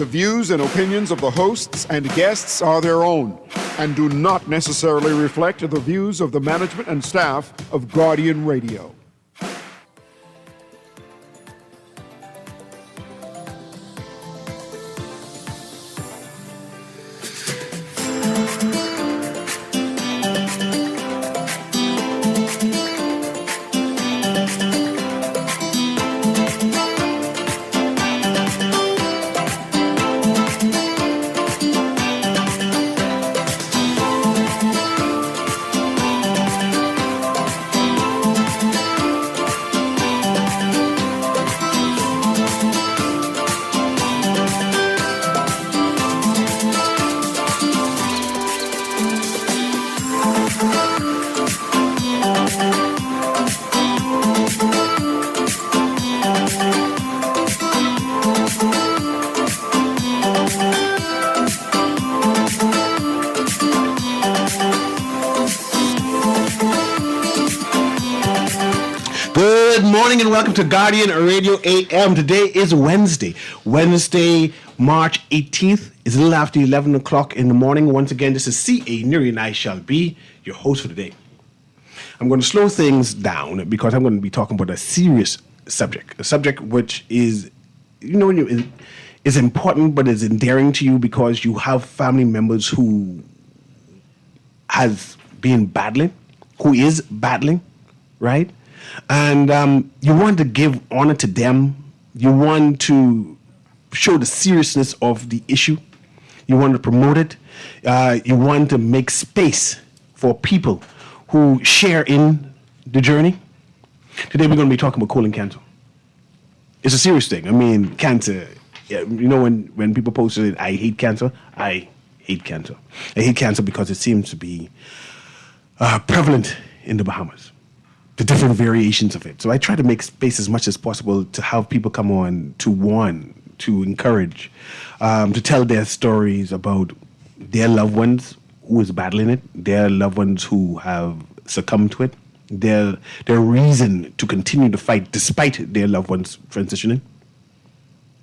The views and opinions of the hosts and guests are their own and do not necessarily reflect the views of the management and staff of Guardian Radio. And welcome to Guardian Radio AM. Today is Wednesday, March 18th. It's a little after 11 o'clock in the morning. Once again, this is C.A. Newry, and I shall be your host for today. I'm going to slow things down because I'm going to be talking about a serious subject, a subject which is, is important but is endearing to you because you have family members who has been battling, who is battling, right? And you want to give honor to them. You want to show the seriousness of the issue. You want to promote it. You want to make space for people who share in the journey. Today we're going to be talking about colon cancer. It's a serious thing. I mean, cancer, when people post it, I hate cancer. I hate cancer. I hate cancer because it seems to be prevalent in the Bahamas. The different variations of it. So I try to make space as much as possible to have people come on to warn, to encourage, to tell their stories about their loved ones who is battling it, their loved ones who have succumbed to it, their reason to continue to fight despite their loved ones transitioning,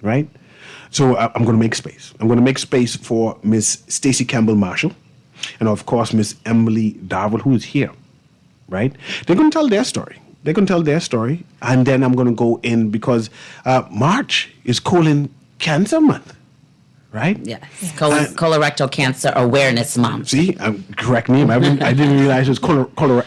right? So I'm going to make space. I'm going to make space for Miss Stacey Campbell Marshall and, of course, Miss Emily Darville, who is here. Right? They're going to tell their story. And then I'm going to go in because March is colon cancer month, right? Yes. Colorectal Cancer Awareness Month. See, correct me. I didn't realize it was colorectal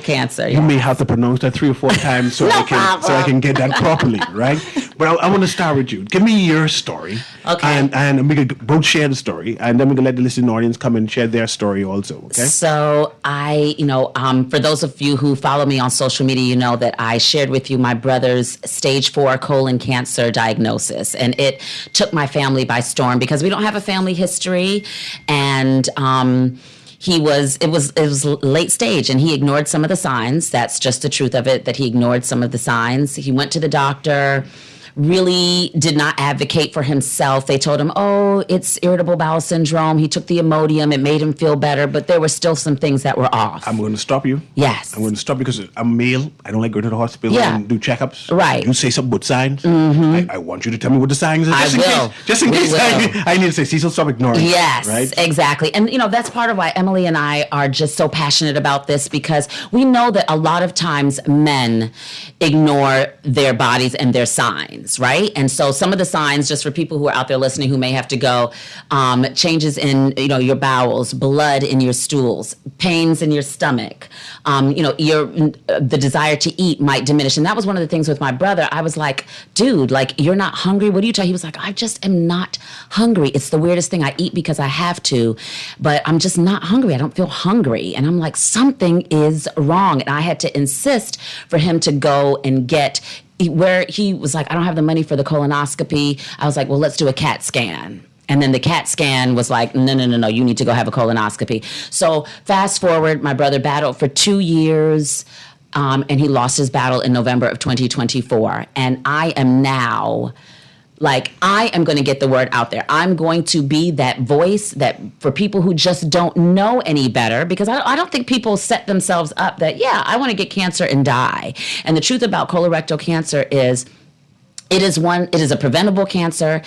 cancer. You may have to pronounce that 3 or 4 times so I can get that properly, right? But I want to start with you. Give me your story. Okay. And we could both share the story, and then we can let the listening audience come and share their story also. Okay. So for those of you who follow me on social media, you know that I shared with you my brother's stage 4 colon cancer diagnosis, and it took my family by storm because we don't have a family history, and it was late stage, and he ignored some of the signs. That's just the truth of it, that he ignored some of the signs. He went to the doctor, really did not advocate for himself. They told him, oh, it's irritable bowel syndrome. He took the Imodium. It made him feel better, but there were still some things that were off. I'm going to stop you. Yes. I'm going to stop because I'm male. I don't like going to the hospital and do checkups. Right. You say something about signs. Mm-hmm. I want you to tell me what the signs are. Just in case I need to say, Cecil, stop ignoring. Yes, right? Exactly. And, that's part of why Emily and I are just so passionate about this, because we know that a lot of times men ignore their bodies and their signs. Right? And so some of the signs, just for people who are out there listening who may have to go, changes in, your bowels, blood in your stools, pains in your stomach, the desire to eat might diminish. And that was one of the things with my brother. I was like, dude, you're not hungry? What do you tell? He was like, I just am not hungry. It's the weirdest thing. I eat because I have to, but I'm just not hungry. I don't feel hungry. And I'm like, something is wrong. And I had to insist for him to go and get where he was like, I don't have the money for the colonoscopy. I was like, well, let's do a CAT scan. And then the CAT scan was like, no, you need to go have a colonoscopy. So fast forward, my brother battled for 2 years, and he lost his battle in November of 2024. And I am now Like, I am going to get the word out there. I'm going to be that voice that for people who just don't know any better, because I don't think people set themselves up that, yeah, I want to get cancer and die. And the truth about colorectal cancer is It is a preventable cancer.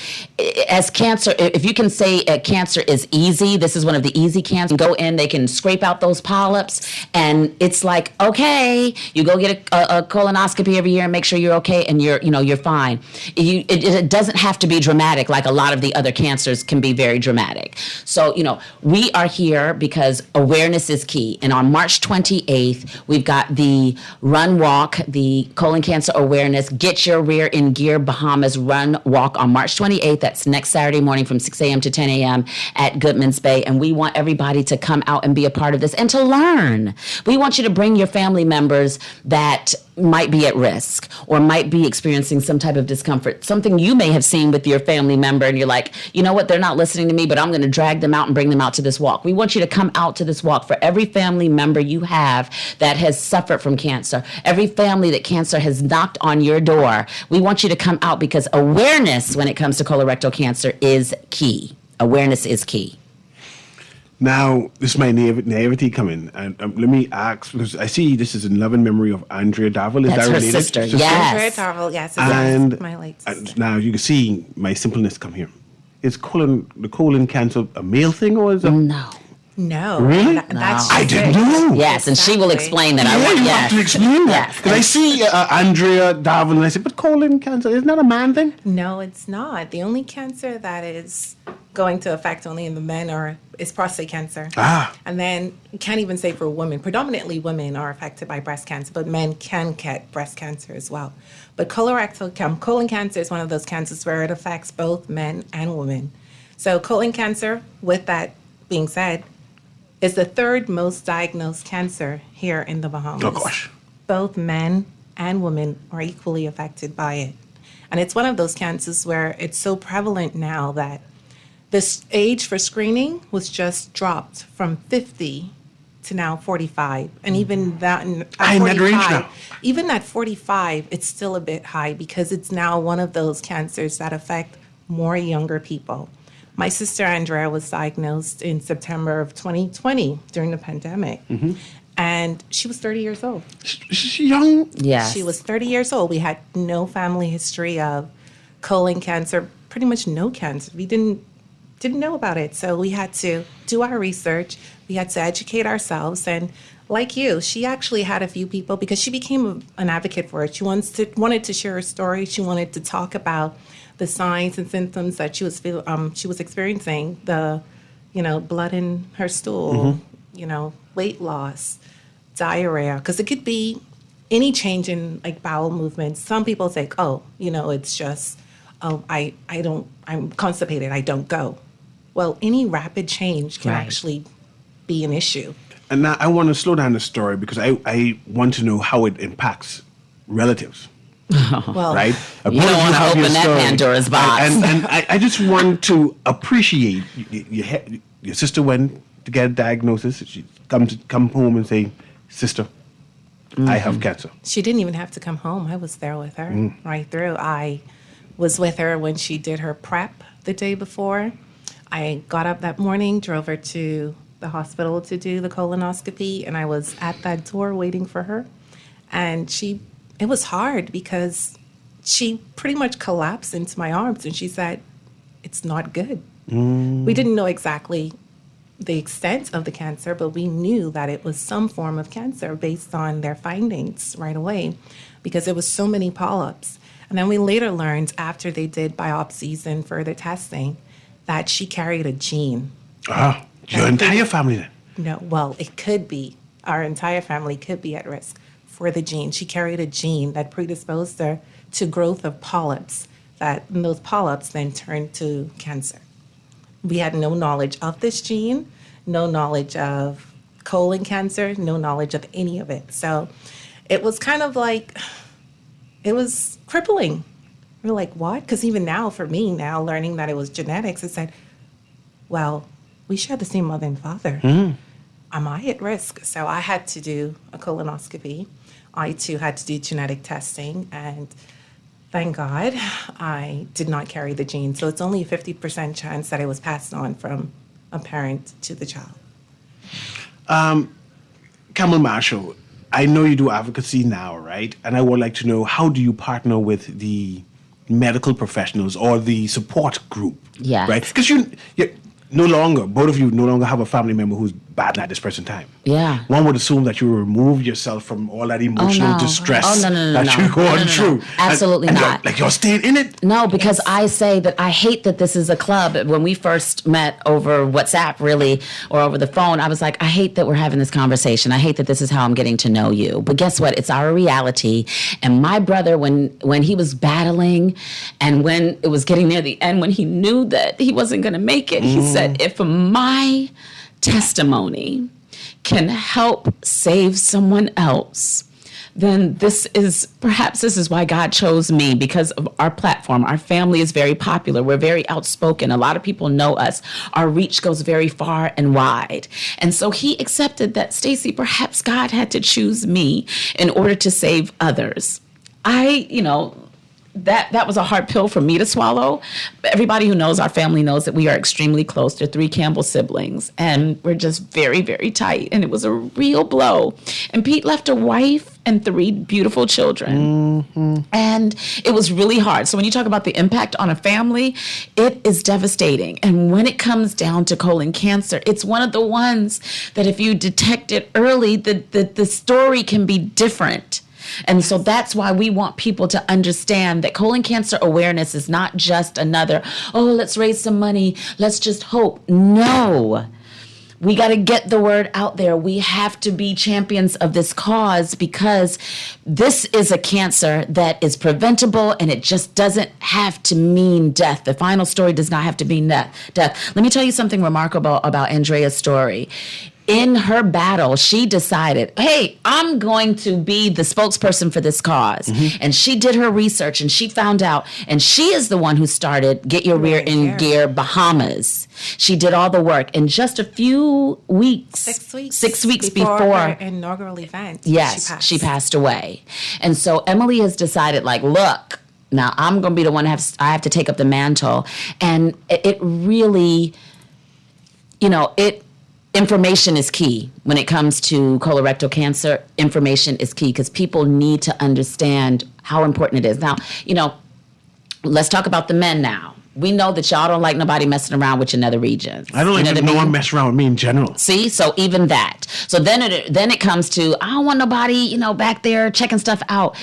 As cancer, if you can say cancer is easy, this is one of the easy cancers. Go in, they can scrape out those polyps, and it's like, okay, you go get a colonoscopy every year and make sure you're okay, and you're fine. It doesn't have to be dramatic like a lot of the other cancers can be very dramatic. So, we are here because awareness is key. And on March 28th, we've got the Run Walk, the colon cancer awareness, Get Your Rear in Gear Bahamas Run Walk on March 28th. That's next Saturday morning from 6 a.m. to 10 a.m. at Goodman's Bay. And we want everybody to come out and be a part of this and to learn. We want you to bring your family members that might be at risk or might be experiencing some type of discomfort, something you may have seen with your family member, and you're like, you know what, they're not listening to me, but I'm going to drag them out and bring them out to this walk. We want you to come out to this walk. For every family member you have that has suffered from cancer, every family that cancer has knocked on your door, we want you to come out, because awareness when it comes to colorectal cancer is key. Awareness is key. Now, this is my naivety coming, and let me ask, because I see this is in loving memory of Andrea Darville. Is That's that her related? sister, yes. Andrea Darville, yes. And My late sister. now you can see my simpleness come here. Is the colon cancer a male thing, or is it? No. No. Really? That's I didn't know. Yes, and she will explain that. Yeah, you yes. have to explain that. Yes. Because I see Andrea Darville, and I said, but colon cancer, isn't that a man thing? No, it's not. The only cancer that is going to affect only in the men is prostate cancer. And then you can't even say for women. Predominantly women are affected by breast cancer, but men can get breast cancer as well. But colon cancer is one of those cancers where it affects both men and women. So colon cancer, with that being said, is the third most diagnosed cancer here in the Bahamas. Oh, gosh. Both men and women are equally affected by it. And it's one of those cancers where it's so prevalent now that this age for screening was just dropped from 50 to now 45. And even that, at 45, even at 45, it's still a bit high because it's now one of those cancers that affect more younger people. My sister Andrea was diagnosed in September of 2020 during the pandemic. And she was 30 years old. She's young. Yes. She was 30 years old. We had no family history of colon cancer, pretty much no cancer. We didn't know about it. So we had to do our research. We had to educate ourselves. And like you, she actually had a few people, because she became an advocate for it. She wanted to share her story. She wanted to talk about the signs and symptoms that she was experiencing, the, blood in her stool, weight loss, diarrhea, because it could be any change in like bowel movements. Some people think, it's just, I'm constipated, I don't go. Well, any rapid change can actually be an issue. And now I want to slow down the story because I want to know how it impacts relatives. Well, right? You don't want to open that Pandora's box. And I just want to appreciate your sister went to get a diagnosis. She come home and say, sister, I have cancer. She didn't even have to come home. I was there with her right through. I was with her when she did her prep the day before. I got up that morning, drove her to the hospital to do the colonoscopy, and I was at that door waiting for her. And it was hard because she pretty much collapsed into my arms, and she said, it's not good. We didn't know exactly the extent of the cancer, but we knew that it was some form of cancer based on their findings right away because there was so many polyps. And then we later learned, after they did biopsies and further testing, that she carried a gene. Your entire family then? No, well, it could be. Our entire family could be at risk for the gene. She carried a gene that predisposed her to growth of polyps, and those polyps then turned to cancer. We had no knowledge of this gene, no knowledge of colon cancer, no knowledge of any of it. So it was kind of like, it was crippling. We're like, what? Because even now, for me, now learning that it was genetics, I said, well, we share the same mother and father. Am I at risk? So I had to do a colonoscopy. I, too, had to do genetic testing. And thank God I did not carry the gene. So it's only a 50% chance that it was passed on from a parent to the child. Camel Marshall, I know you do advocacy now, right? And I would like to know, how do you partner with the medical professionals or the support group. Yes. Right? Because you no longer, both of you no longer have a family member who's bad at this present time. Yeah. One would assume that you remove yourself from all that emotional no. distress No, that you're going No. through. Absolutely and not. Like you're staying in it. No, because I say that I hate that this is a club. When we first met over WhatsApp, really, or over the phone, I was like, I hate that we're having this conversation. I hate that this is how I'm getting to know you. But guess what? It's our reality. And my brother, when he was battling and when it was getting near the end, when he knew that he wasn't going to make it, he said, if my testimony can help save someone else, then this is why God chose me, because of our platform. Our family is very popular. We're very outspoken. A lot of people know us. Our reach goes very far and wide. And so he accepted that, Stacey, perhaps God had to choose me in order to save others. That was a hard pill for me to swallow. Everybody who knows our family knows that we are extremely close. They're 3 Campbell siblings, and we're just very, very tight. And it was a real blow. And Pete left a wife and 3 beautiful children. And it was really hard. So when you talk about the impact on a family, it is devastating. And when it comes down to colon cancer, it's one of the ones that if you detect it early, the story can be different. And so that's why we want people to understand that colon cancer awareness is not just another, let's raise some money, let's just hope. No. We got to get the word out there. We have to be champions of this cause, because this is a cancer that is preventable, and it just doesn't have to mean death. The final story does not have to mean death. Let me tell you something remarkable about Andrea's story. In her battle, she decided, hey, I'm going to be the spokesperson for this cause. And she did her research, and she found out, and she is the one who started Get Your Rear in Gear Bahamas. She did all the work in just a few weeks. 6 weeks before her inaugural event. Yes, she passed away. And so Emily has decided, look, now I'm going to be the one I have to take up the mantle. And it really, information is key when it comes to colorectal cancer. Information is key because people need to understand how important it is. Now, let's talk about the men now. We know that y'all don't like nobody messing around with your nether regions. I don't like no one mess around with me in general. See, so even that. So then it comes to, I don't want nobody, back there checking stuff out.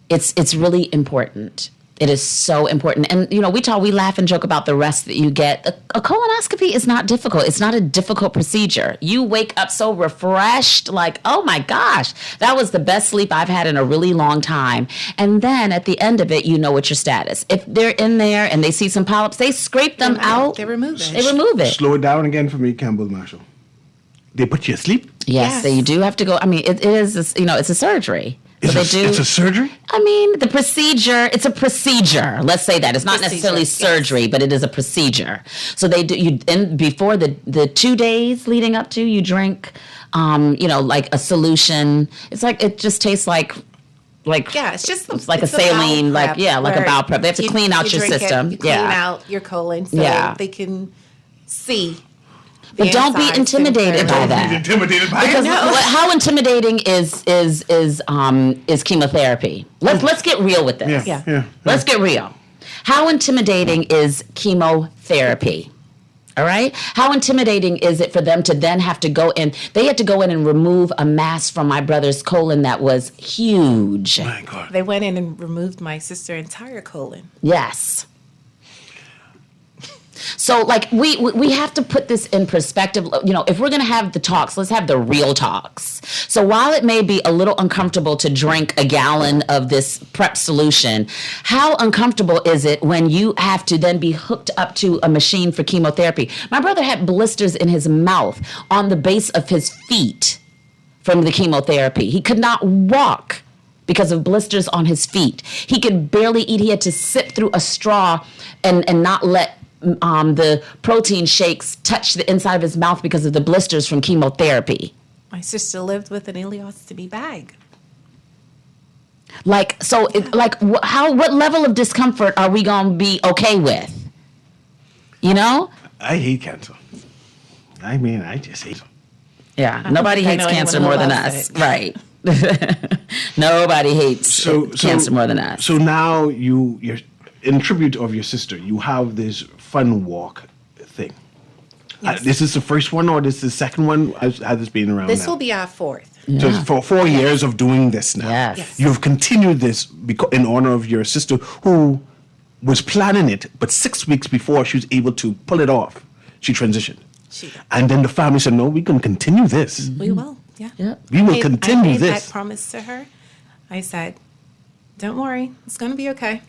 It's really important. It is so important. And, we laugh and joke about the rest that you get. A colonoscopy is not difficult. It's not a difficult procedure. You wake up so refreshed, oh my gosh, that was the best sleep I've had in a really long time. And then at the end of it, you know what's your status. If they're in there and they see some polyps, they scrape them out. They remove it. They remove it. Slow it down again for me, Campbell Marshall. They put you asleep? Yes, so you do have to go. I mean, it is, it's a surgery. So It's a surgery? I mean, the procedure, it's a procedure. Let's say that. It's not necessarily surgery, but it is a procedure. So they do, before the 2 days leading up to, you drink, a solution. It's it just tastes like it's just it's like a saline, like a bowel prep. They have to clean out your system. You clean out your colon so they can see. But don't be intimidated by that. Because how intimidating is chemotherapy? Let's get real with this. Yeah. Let's get real. How intimidating is chemotherapy? All right? How intimidating is it for them to then have to go in? They had to go in and remove a mass from my brother's colon that was huge. My God. They went in and removed my sister's entire colon. Yes. So, we have to put this in perspective. If we're going to have the talks, let's have the real talks. So while it may be a little uncomfortable to drink a gallon of this prep solution, how uncomfortable is it when you have to then be hooked up to a machine for chemotherapy? My brother had blisters in his mouth on the base of his feet from the chemotherapy. He could not walk because of blisters on his feet. He could barely eat. He had to sip through a straw and not let the protein shakes touch the inside of his mouth because of the blisters from chemotherapy. My sister lived with an ileostomy bag. What level of discomfort are we going to be okay with? I hate cancer. I mean, I just hate it. Yeah, nobody hates cancer more than us. Right. Nobody hates cancer more than us. So now you're in tribute of your sister, you have this fun walk thing. Yes. This is the first one, or this is the second one? Has this been around This now? will be our fourth. So it's for 4 years of doing this now. Yes. Yes. You've continued this in honor of your sister who was planning it, but 6 weeks before she was able to pull it off, she transitioned. And then the family said, no, we can continue this. We will, yeah. Yep. We will I continue made this. that promise to her. I said, don't worry, it's going to be okay.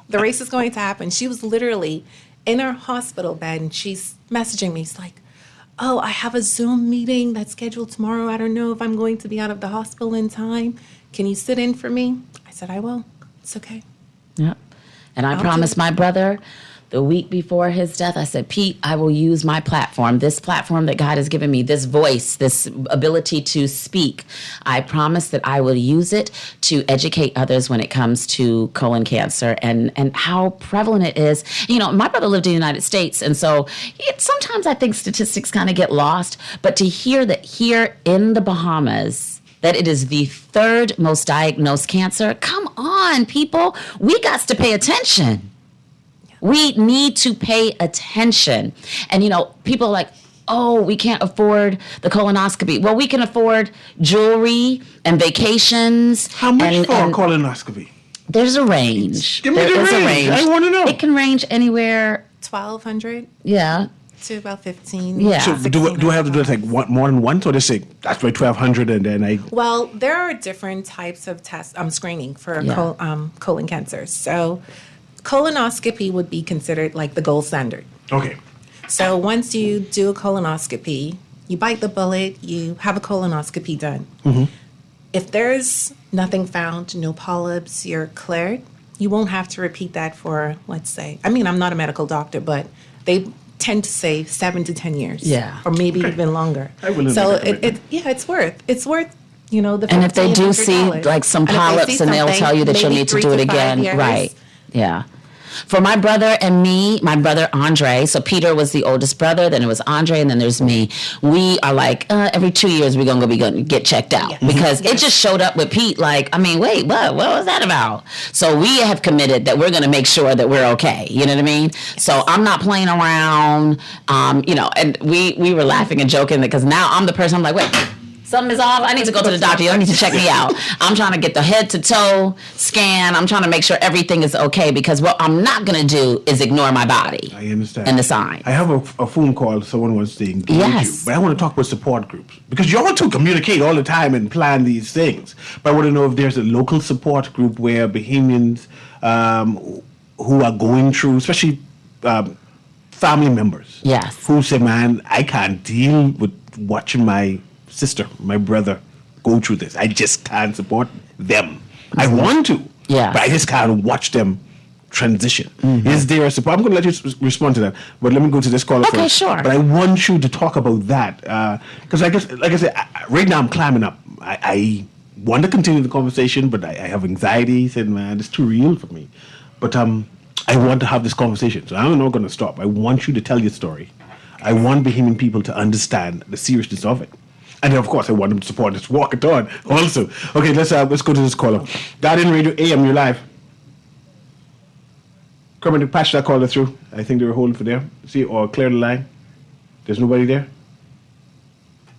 The race is going to happen. She was literally in her hospital bed, and she's messaging me. She's like, oh, I have a Zoom meeting that's scheduled tomorrow. I don't know if I'm going to be out of the hospital in time. Can you sit in for me? I said, I will. It's okay. Yep. And I I'll do promised it. my brother the week before his death, I said, Pete, I will use my platform, this platform that God has given me, this voice, this ability to speak. I promise that I will use it to educate others when it comes to colon cancer and how prevalent it is. You know, my brother lived in the United States, and so sometimes I think statistics kind of get lost, but to hear that here in the Bahamas, that it is the third most diagnosed cancer, come on, people, we got to pay attention. We need to pay attention. And, you know, people are like, oh, we can't afford the colonoscopy. Well, we can afford jewelry and vacations. How much and, for a and colonoscopy? there's a range. Give me There the is a range. I wanna know. It can range anywhere, 1,200 yeah. to about 15. Yeah. So do I have to do it like more than once, or they say that's my 1,200 and then I... Well, there are different types of tests, screening for Yeah. colon cancer. So colonoscopy would be considered like the gold standard. Okay. So once you do a colonoscopy, you bite the bullet, you have a colonoscopy done. If there's nothing found, no polyps, you're cleared, you won't have to repeat that for, let's say, I mean, I'm not a medical doctor, but they tend to say 7 to 10 years. Yeah. Or maybe even longer. I will So make a commitment. it's worth, you know, the And if they do see $1,500. like some And if they polyps, see then they'll something, tell you that you'll maybe need to 3 do it 5 again. years. Right. Yeah. For my brother and me, my brother Andre, so Peter was the oldest brother, then it was Andre, and then there's me. We are like, every 2 years we're going to get checked out. Yes. Because it Yes. just showed up with Pete like, I mean, wait, what was that about? So we have committed that we're going to make sure that we're okay. You know what I mean? So I'm not playing around, you know, and we were laughing and joking because now I'm the person, I'm like, wait, something is off. I need to go to the doctor. You don't need to check me out. I'm trying to get the head to toe scan. I'm trying to make sure everything is okay because what I'm not going to do is ignore my body. I understand. And the signs. I have a phone call. Someone wants to engage Yes. you, but I want to talk about support groups because you all two communicate all the time and plan these things. But I want to know if there's a local support group where Bahamians who are going through, especially family members, Yes. who say, "Man, I can't deal with watching my sister, my brother go through this. I just can't support them. I want to, Yeah. but I just can't watch them transition." Is there a support? I'm going to let you respond to that, but let me go to this caller Okay, first. sure. But I want you to talk about that because I guess, like I said, right now I'm climbing up. I want to continue the conversation, but I have anxiety. Said, man, it's too real for me. But I want to have this conversation, so I'm not going to stop. I want you to tell your story. I want Bahamian people to understand the seriousness of it. And then, of course, I want them to support this walkathon also. Okay, let's go to this caller. Guardian Radio AM, you're live. Come and patch that caller through. I think they were holding for there. See, or clear the line. There's nobody there?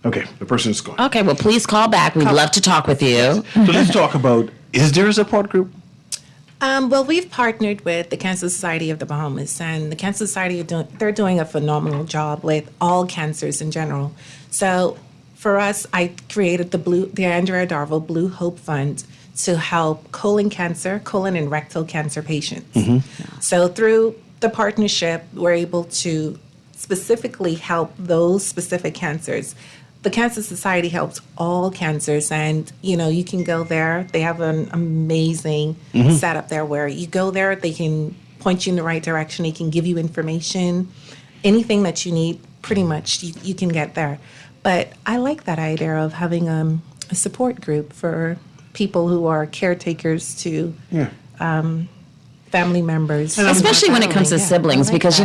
Okay, the person is gone. Okay, well, please call back. We'd love to talk with you. So let's talk about, is there a support group? Well, we've partnered with the Cancer Society of the Bahamas, and the Cancer Society they're doing a phenomenal job with all cancers in general. So for us, I created the Andrea Darville Blue Hope Fund to help colon and rectal cancer patients. So through the partnership, we're able to specifically help those specific cancers. The Cancer Society helps all cancers, and you can go there. They have an amazing setup there where you go there, they can point you in the right direction, they can give you information, anything that you need, pretty much you can get there. But I like that idea of having a support group for people who are caretakers to family members. Especially when it comes to siblings, because,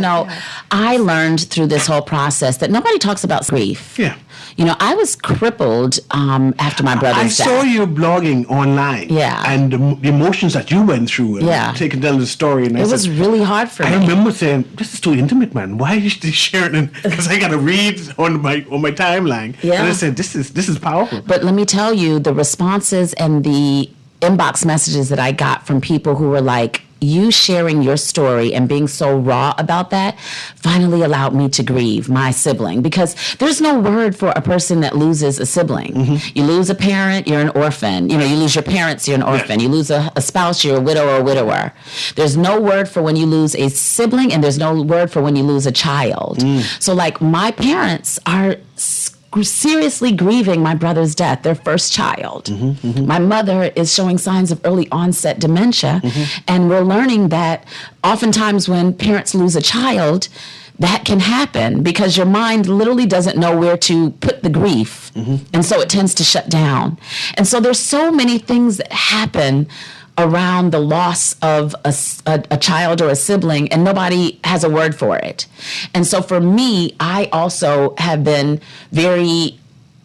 I learned through this whole process that nobody talks about grief. Yeah. I was crippled after my brother's death. I saw you blogging online. Yeah. And the emotions that you went through. And taking down the story. And it was really hard for me. I remember saying, this is too intimate, man. Why are you sharing it? Because I got to read on my timeline. Yeah. And I said, this is powerful. But let me tell you, the responses and the inbox messages that I got from people who were like, you sharing your story and being so raw about that finally allowed me to grieve my sibling, because there's no word for a person that loses a sibling. Mm-hmm. You lose a parent, you're an orphan. You lose your parents, you're an orphan. You lose a spouse, you're a widow or a widower. There's no word for when you lose a sibling, and there's no word for when you lose a child. So like, my parents are seriously grieving my brother's death, their first child. Mm-hmm, mm-hmm. My mother is showing signs of early onset dementia, and we're learning that oftentimes when parents lose a child, that can happen because your mind literally doesn't know where to put the grief, and so it tends to shut down. And so there's so many things that happen around the loss of a child or a sibling, and nobody has a word for it. And so for me, I also have been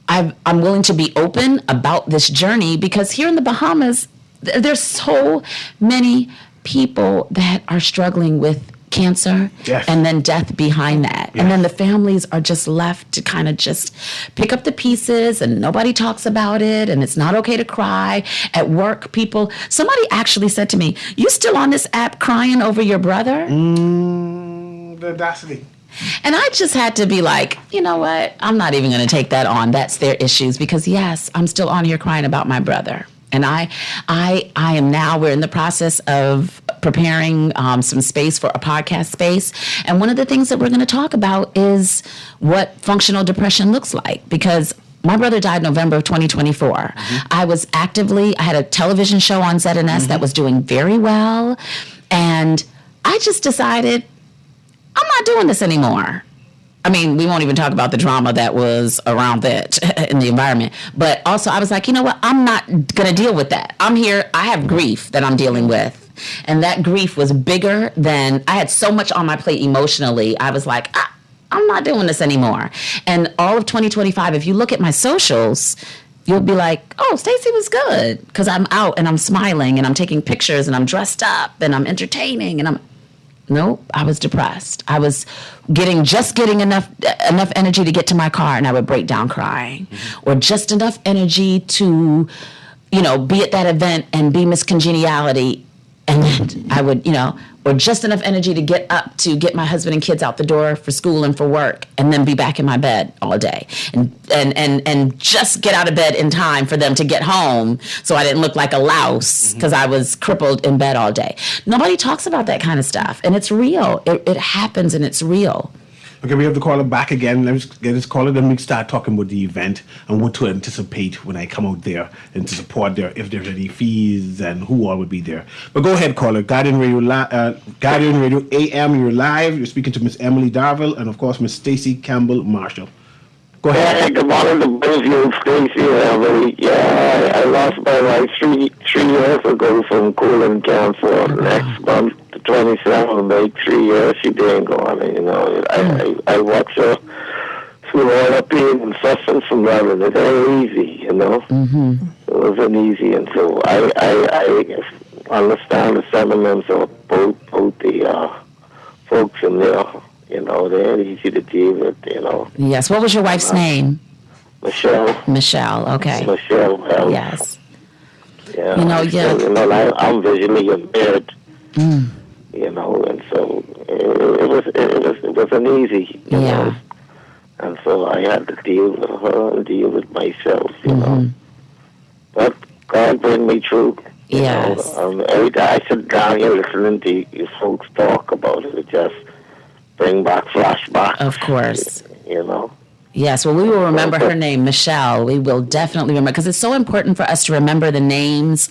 I'm willing to be open about this journey, because here in the Bahamas, there's so many people that are struggling with cancer, and then death behind that. And then the families are just left to kind of just pick up the pieces, and nobody talks about it, and it's not okay to cry. At work, somebody actually said to me, you still on this app crying over your brother? The audacity. And I just had to be like, you know what? I'm not even going to take that on. That's their issues, because yes, I'm still on here crying about my brother. And I am now, we're in the process of preparing some space for a podcast space. And one of the things that we're going to talk about is what functional depression looks like, because my brother died November of 2024. I had a television show on ZNS that was doing very well. And I just decided, I'm not doing this anymore. I mean, we won't even talk about the drama that was around that in the environment. But also, I was like, you know what? I'm not going to deal with that. I'm here. I have grief that I'm dealing with. And that grief was bigger than, I had so much on my plate emotionally. I was like, I'm not doing this anymore. And all of 2025, if you look at my socials, you'll be like, oh, Stacey was good. Because I'm out and I'm smiling and I'm taking pictures and I'm dressed up and I'm entertaining and Nope, I was depressed. I was getting enough energy to get to my car, and I would break down crying, or just enough energy to, be at that event and be Miss Congeniality, and then I would, or just enough energy to get up to get my husband and kids out the door for school and for work, and then be back in my bed all day, and just get out of bed in time for them to get home, so I didn't look like a louse because I was crippled in bed all day. Nobody talks about that kind of stuff, and it's real. It happens, and it's real. Okay, we have to call it back again. Let's get this caller, then we start talking about the event and what to anticipate when I come out there and to support there, if there's any fees and who all would be there. But go ahead, caller. Guardian Radio AM, you're live. You're speaking to Miss Emily Darville and, of course, Miss Stacey Campbell Marshall. Go ahead. Yeah, good morning to both of you, Stacey and Emily. Yeah, I lost my wife three years ago from colon cancer. Next month, the 27th, will make 3 years she didn't go on. I watch her through all the pain and suffering from that, and it ain't easy, It wasn't easy, and so I understand the sentiments of both the folks in there. They ain't easy to deal with, Yes. What was your wife's name? Michelle. Michelle. Okay. Michelle. Well, yes. Yeah. I'm visually impaired. And so it wasn't easy. You know? And so I had to deal with her and deal with myself. But God bring me through. Yes. Every day I sit down here listening to you folks talk about it. It just bring back flashbacks. Of course. Yes, well, we will remember her name, Michelle. We will definitely remember, because it's so important for us to remember the names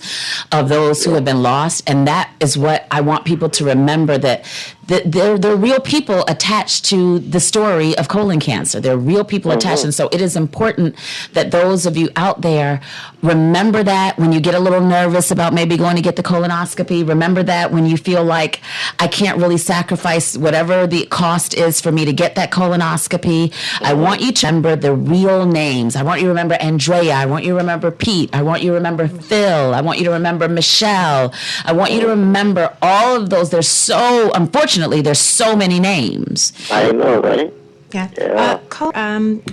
of those who have been lost. And that is what I want people to remember, that they're real people attached to the story of colon cancer. They're real people attached. And so it is important that those of you out there remember that when you get a little nervous about maybe going to get the colonoscopy. Remember that when you feel like I can't really sacrifice whatever the cost is for me to get that colonoscopy. I want you to remember the real names. I want you to remember Andrea. I want you to remember Pete. I want you to remember Phil. I want you to remember Michelle. I want you to remember all of those. Unfortunately, there's so many names. I know, right? Yeah.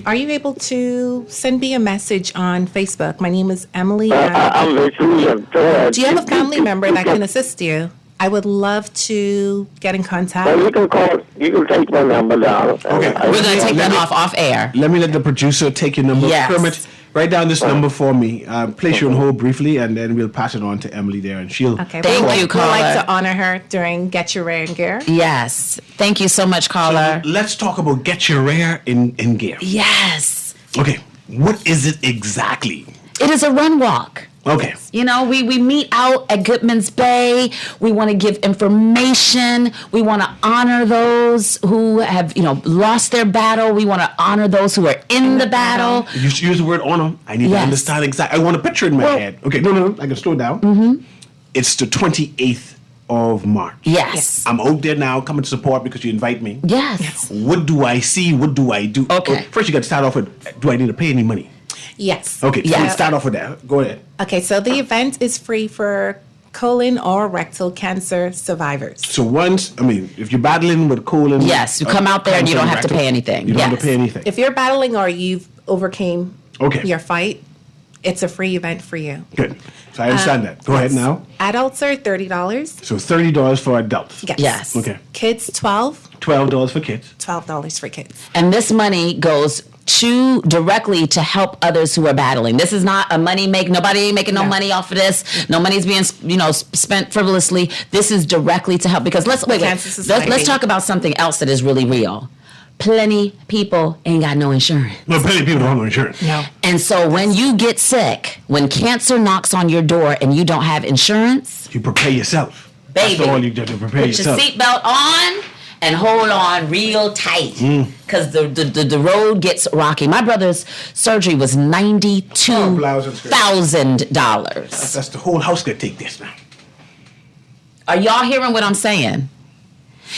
Are you able to send me a message on Facebook? My name is Emily. I'm listening. Do you have a family member that can assist you? I would love to get in contact. Well, you can call. You can take my number down. Okay. We're going to take that off air. Let me let the producer take your number. Yes. Kermit, write down this number for me. Place you on hold briefly, and then we'll pass it on to Emily there, and she'll. Okay. Thank you, We'd caller. like to honor her during Get Your Rare and Gear. Yes. Thank you so much, caller. Let's talk about Get Your Rare in gear. Yes. Okay. What is it exactly? It is a run walk. Okay. You know, we meet out at Goodman's Bay. We want to give information. We want to honor those who have, lost their battle. We want to honor those who are in the battle. You use the word honor. I need to Yes. understand exactly. I want a picture in my head. Okay. No. I can slow down. Mm-hmm. It's the 28th of March. Yes. I'm out there now, coming to support because you invite me. Yes. What do I see? What do I do? Okay. First, you got to start off with, do I need to pay any money? Yes. Okay, so Yeah. let's start off with that. Go ahead. Okay, so the event is free for colon or rectal cancer survivors. So if you're battling with colon... Yes, you come out there and you don't have to pay anything. You don't have Yes. to pay anything. If you're battling or you've overcame Okay. your fight, it's a free event for you. Good. So I understand that. Go ahead now. Adults are $30. So $30 for adults. Yes. Yes. Okay. Kids, $12. $12 for kids. $12 for kids. And this money goes directly to help others who are battling. This is not a nobody ain't making no money off of this. No money's being, spent frivolously. This is directly to help because let's Cancer Society. let's talk about something else that is really real. Plenty people ain't got no insurance. Well, plenty of people don't have no insurance. No. And so when you get sick, when cancer knocks on your door and you don't have insurance, You prepare yourself. baby, That's all you do to prepare put your yourself. seatbelt on and hold on real tight Mm. because the road gets rocky. My brother's surgery was $92,000. That's the whole house could take this now. Are y'all hearing what I'm saying?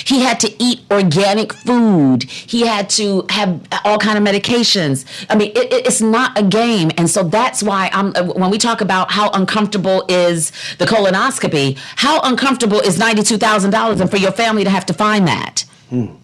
He had to eat organic food. He had to have all kind of medications. I mean, it's not a game. And so that's why when we talk about how uncomfortable is the colonoscopy, how uncomfortable is $92,000 and for your family to have to find that? And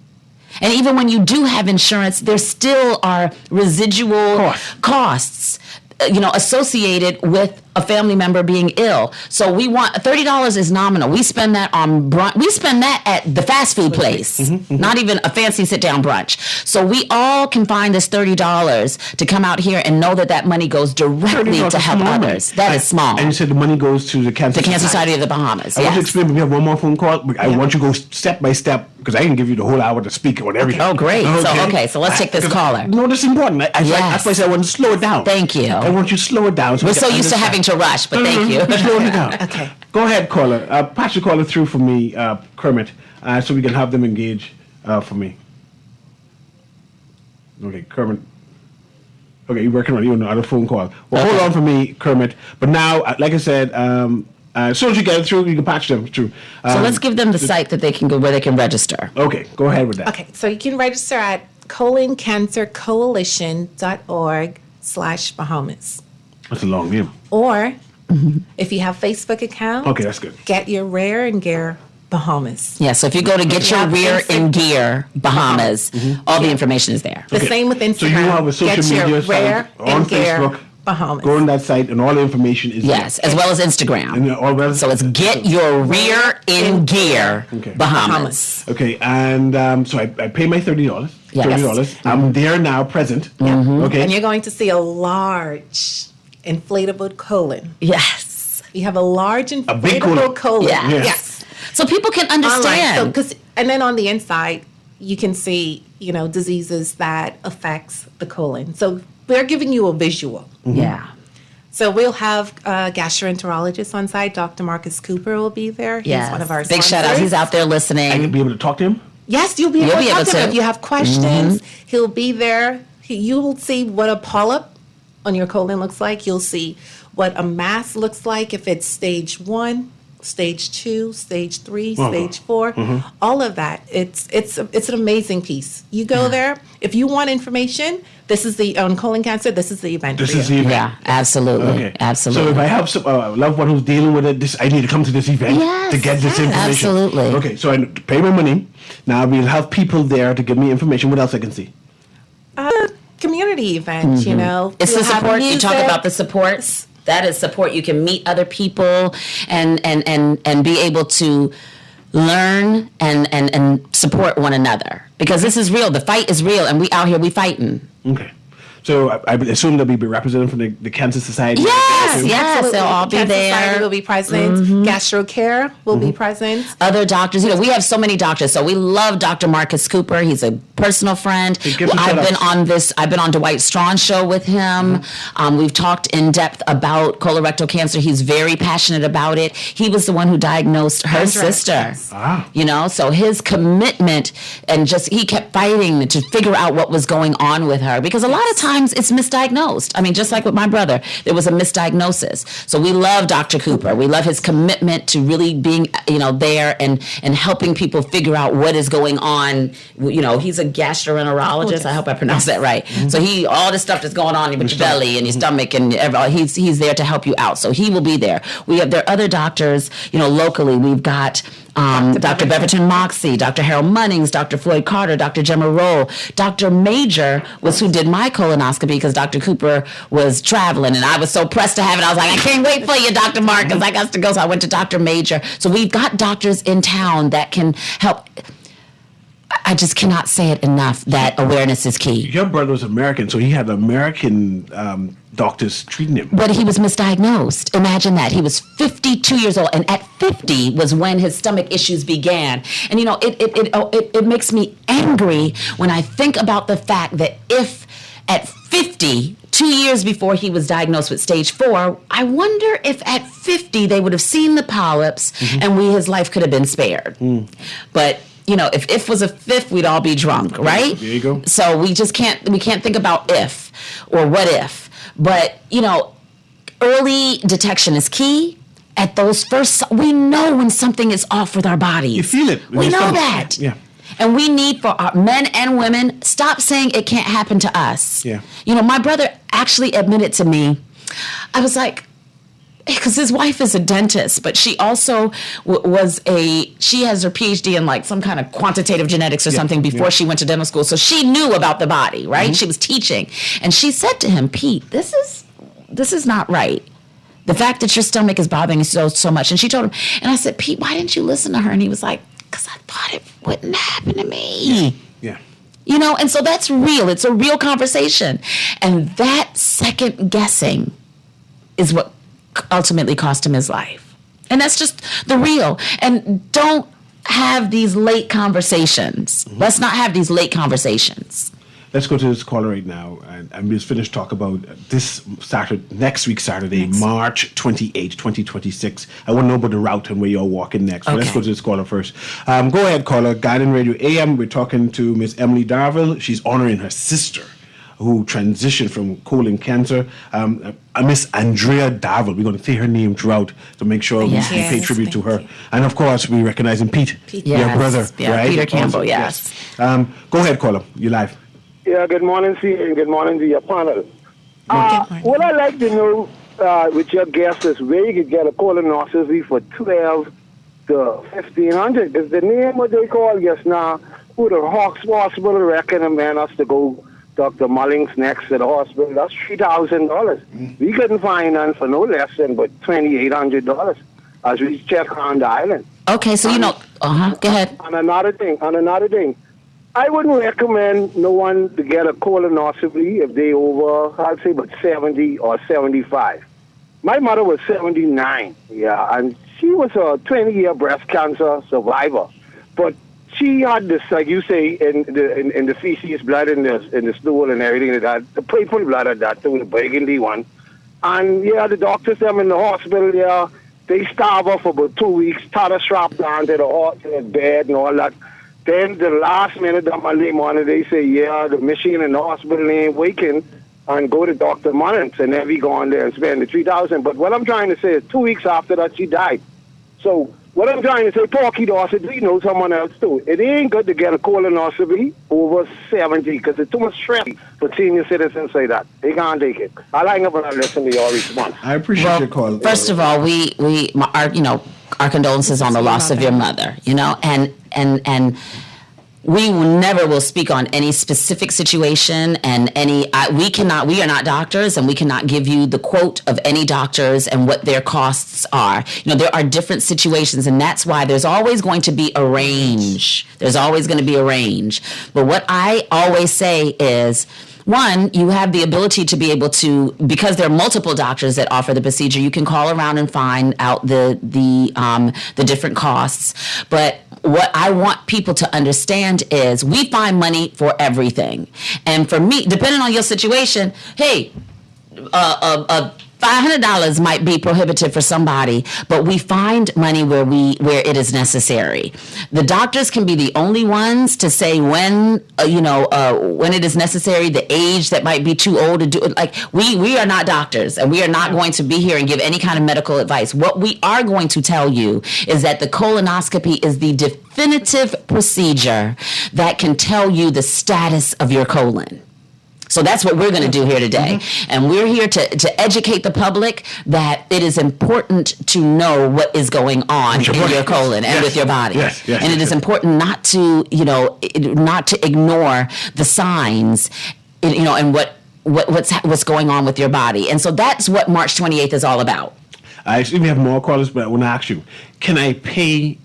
even when you do have insurance, there still are residual costs, associated with a family member being ill. So we want $30 is nominal. We spend that on brunch. We spend that at the fast food place, not even a fancy sit down brunch. So we all can find this $30 to come out here and know that money goes directly $30 to is help small money. others. That is small. And you said the money goes to the Cancer The Cancer Society of the Bahamas. I want you to Yes. explain, we have one more phone call. I want you to go step by step because I can give you the whole hour to speak on everything. Oh, great. So let's take this caller. No, that's important. That's why I said I want to slow it down. Thank you. I want you to slow it down. We're so used to having to rush, but thank you. Slow it down. Okay. Go ahead, caller. Pass your caller through for me, Kermit, so we can have them engage for me. Okay, Kermit. Okay, you're working on you on another phone call. Well, hold on for me, Kermit. But now, like I said, as soon as you get it through, you can patch them through. So let's give them the site that they can go where they can register. Okay, go ahead with that. Okay, so you can register at coloncancercoalition.org/Bahamas. That's a long name. Or if you have Facebook account, Okay, that's good. Get Your Rare and Gear Bahamas. Yeah, so if you go to Get Your Yeah, Rear Insta- in Gear Bahamas, all the information is there. The same with Instagram. So you have a social Get Your media Rare site on and Gear Facebook. Bahamas. Go on that site, and all the information is Yes, as well as Instagram. there. And So it's Get Your Rear in Gear Okay. Bahamas. Okay, and so I pay my $30. Yes. $30. I'm there now, present. Okay. And you're going to see a large inflatable colon. Yes. You have a large big inflatable colon. Yeah. Yes. Yes. So people can understand. And then on the inside, you can see, diseases that affects the colon. So they're giving you a visual. Yeah. So we'll have a gastroenterologist on site. Dr. Marcus Cooper will be there. He's Yes. one of our Big shout out. sponsors. He's out there I listening. can be able to talk to him. Yes, you'll be able to talk to him. to. If you have questions, he'll be there. You will see what a polyp on your colon looks like. You'll see what a mass looks like if it's stage 1, stage 2, stage 3, stage 4. All of that. It's an amazing piece. You go there. If you want information, this is the on colon cancer. This is the event. This for is you. the event. Yeah, absolutely. Okay. Absolutely. So if I have some loved one who's dealing with it, I need to come to this event Yes, to get this yes, information. absolutely. Okay, so I pay my money. Now we'll have people there to give me information. What else I can see? Community event, you know. It's the We'll have support. You talk music. about the supports. That is support. You can meet other people and be able to learn and support one another. Because this is real. The fight is real, and we out here, we fighting. Okay. So I would assume there'll be representative from the Cancer Society. Yes, yes, Absolutely. they'll all be Cancer Society there. will be present. Gastro Care will be present. Other doctors, we have so many doctors. So we love Dr. Marcus Cooper. He's a personal friend. Hey, give some I've been on Dwight Strawn's show with him. We've talked in depth about colorectal cancer. He's very passionate about it. He was the one who diagnosed her sister. Yes. So his commitment and he kept fighting to figure out what was going on with her, because a lot of times it's misdiagnosed. I mean, just like with my brother, there was a misdiagnosis. So we love Dr. Cooper. We love his commitment to really being, there and helping people figure out what is going on. He's a gastroenterologist. I hope I pronounced that right. So all this stuff that's going on with your belly and your stomach and he's there to help you out. So he will be there. There are other doctors, locally. We've got Dr. Beverton Moxie, Dr. Harold Munnings, Dr. Floyd Carter, Dr. Gemma Roll. Dr. Major was who did my colonoscopy because Dr. Cooper was traveling, and I was so pressed to have it. I was like, I can't wait for you, Dr. Marcus. I got to go. So I went to Dr. Major. So we've got doctors in town that can help. I just cannot say it enough that awareness is key. Your brother was American, so he had American doctors treating him. But he was misdiagnosed. Imagine that. He was 52 years old, and at 50 was when his stomach issues began. And it makes me angry when I think about the fact that if at 50, 2 years before he was diagnosed with stage 4, I wonder if at 50 they would have seen the polyps and his life could have been spared. But if was a fifth, we'd all be drunk, right? There you go. So we can't think about if or what if. But, early detection is key. At those first, we know when something is off with our bodies. You feel it. We know that. Yeah. And we need for our men and women, stop saying it can't happen to us. Yeah. My brother actually admitted to me, I was like, because his wife is a dentist, but she also she has her PhD in like some kind of quantitative genetics or something before she went to dental school. So she knew about the body, right? She was teaching. And she said to him, Pete, this is not right. The fact that your stomach is bothering you so much. And she told him, and I said, Pete, why didn't you listen to her? And he was like, because I thought it wouldn't happen to me. Yeah. And so that's real. It's a real conversation. And that second guessing is what ultimately cost him his life. And that's just the real. And don't have these late conversations. Let's not have these late conversations. Let's go to this caller right now, and we'll finish talk about next week, Saturday, March 28, 2026. I want to know about the route and where you're walking next. So let's go to this caller first. Go ahead, caller. Guardian Radio AM. We're talking to Miss Emily Darville. She's honoring her sister, who transitioned from colon cancer. Miss Andrea Darville. We're going to say her name throughout to make sure we pay tribute to her. And of course, we're recognizing Pete, your brother, right? Peter Campbell, Also, yes. Go ahead, caller. You're live. Yeah, good morning to you and good morning to your panel. What I'd like to know with your guests is where you could get a colonoscopy for 12 to 1,500. Is the name what they call just now? Who the hospital recommend us to go Dr. Mullings next to the hospital? That's $3,000. We couldn't find none for no less than but $2,800 as we check on the island. Okay, so go ahead. On another thing. I wouldn't recommend no one to get a colonoscopy if they over, I'd say, about 70 or 75. My mother was 79, and she was a 20-year breast cancer survivor. But she had this, like you say, in the feces, blood in the stool and everything like that, the purple blood of that, the burgundy one. And yeah, the doctors them in the hospital there, they starve her for about 2 weeks, tie her strap down to the bed and all that. Then the last minute of Monday morning, they say, yeah, the machine in the hospital ain't working, and go to Dr. Mullins. And then we go on there and spend the $3,000. But what I'm trying to say is 2 weeks after that, she died. So what I'm trying to say, Porky Dorset, we know someone else too. It ain't good to get a colonoscopy over 70 because it's too much stress for senior citizens say that. They can't take it. I like it when I listen to your response. I appreciate your call. First of all, our condolences on the loss of your mother, and we never will speak on any specific situation and we are not doctors and we cannot give you the quote of any doctors and what their costs are. There are different situations, and that's why there's always going to be a range. There's always going to be a range. But what I always say is, one, you have the ability to be able to, because there are multiple doctors that offer the procedure, you can call around and find out the different costs. But what I want people to understand is we find money for everything. And for me, depending on your situation, hey, $500 might be prohibitive for somebody, but we find money where it is necessary. The doctors can be the only ones to say when it is necessary, the age that might be too old to do it. Like we are not doctors, and we are not going to be here and give any kind of medical advice. What we are going to tell you is that the colonoscopy is the definitive procedure that can tell you the status of your colon. So that's what we're going to do here today. And we're here to educate the public that it is important to know what is going on in your colon and with your body. And it is important not to ignore the signs, and what's going on with your body. And so that's what March 28th is all about. Actually, we have more callers, but I want to ask you, can I pay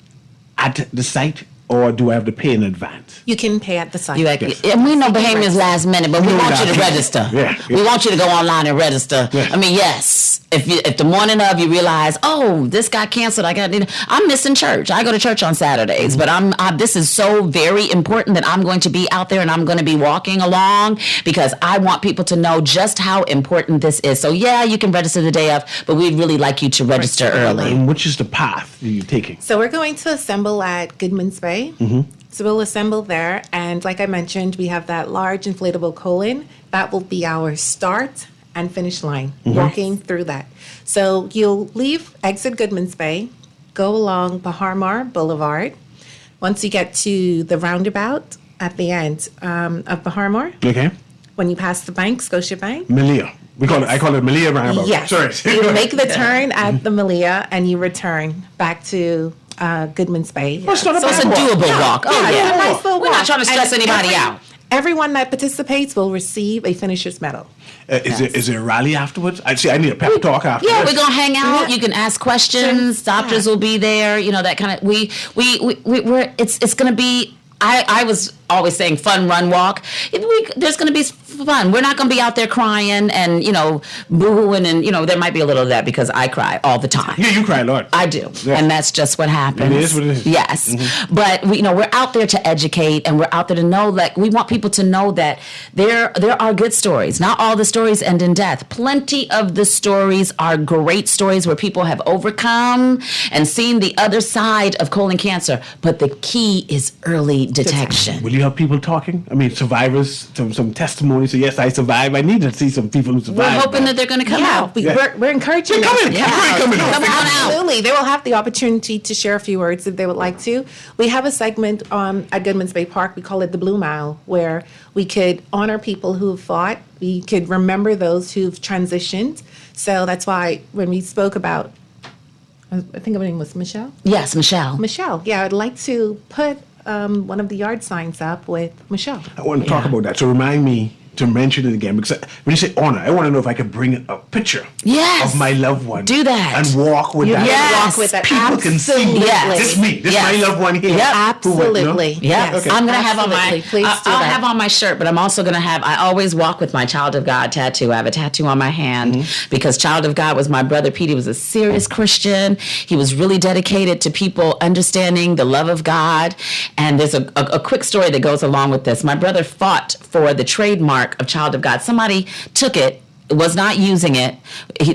at the site, or do I have to pay in advance? You can pay at the site. And we know Bahamian's last minute, but we want you to register. We want you to go online and register. I mean, yes. If the morning of you realize, oh, this got canceled, I'm missing church. I go to church on Saturdays, but this is so very important that I'm going to be out there and I'm going to be walking along because I want people to know just how important this is. So yeah, you can register the day of, but we'd really like you to register early. And which is the path you're taking? So we're going to assemble at Goodman's Bay. So we'll assemble there, and like I mentioned, we have that large inflatable colon. That will be our start and finish line, walking through that. So you'll exit Goodman's Bay, go along Baharmar Boulevard. Once you get to the roundabout at the end of Baharmar, when you pass the bank, Scotia Bank. Malia. I call it Malia roundabout. Yes. Sorry. You make the turn at the Malia, and you return back to Goodman's Bay. Well, so it's a doable walk. Yeah. Nice little We're walk. not trying to stress anybody out. Everyone that participates will receive a finisher's medal. Is it a rally afterwards? I need a pep talk after. Yeah, we're gonna hang out. You can ask questions. Doctors will be there. That kind of. It's gonna be. I was always saying fun run walk. There's going to be fun. We're not going to be out there crying and boo-hooing and there might be a little of that because I cry all the time. Yeah, you cry a lot. I do, and that's just what happens. It is what it is. Yes, but we're out there to educate, and we're out there to know that we want people to know that there are good stories. Not all the stories end in death. Plenty of the stories are great stories where people have overcome and seen the other side of colon cancer. But the key is early detection. Will you have people talking? I mean, survivors, some testimony. So yes, I survived. I need to see some people who survived. We're hoping that they're going to come out. We're encouraging them. Come on out. Absolutely. They will have the opportunity to share a few words if they would like to. We have a segment at Goodman's Bay Park. We call it the Blue Mile, where we could honor people who have fought. We could remember those who've transitioned. So that's why when we spoke about, I think her name was Michelle? Yes, Michelle. Michelle. Yeah, I'd like to put one of the yard signs up with Michelle. I want to talk about that. So remind me to mention it again, because when you say honor, I want to know if I could bring a picture of my loved one. Do that. And walk with that. Yes. Walk with that. People Absolutely. can see this me. This my loved one here. Yep. Absolutely. Yeah, Yes. I'm gonna have on my. Please do I'll that. have on my shirt, but I'm also gonna have. I always walk with my Child of God tattoo. I have a tattoo on my hand because Child of God was my brother Pete. He was a serious Christian. He was really dedicated to people understanding the love of God. And there's a quick story that goes along with this. My brother fought for the trademark of Child of God. Somebody took it was not using it,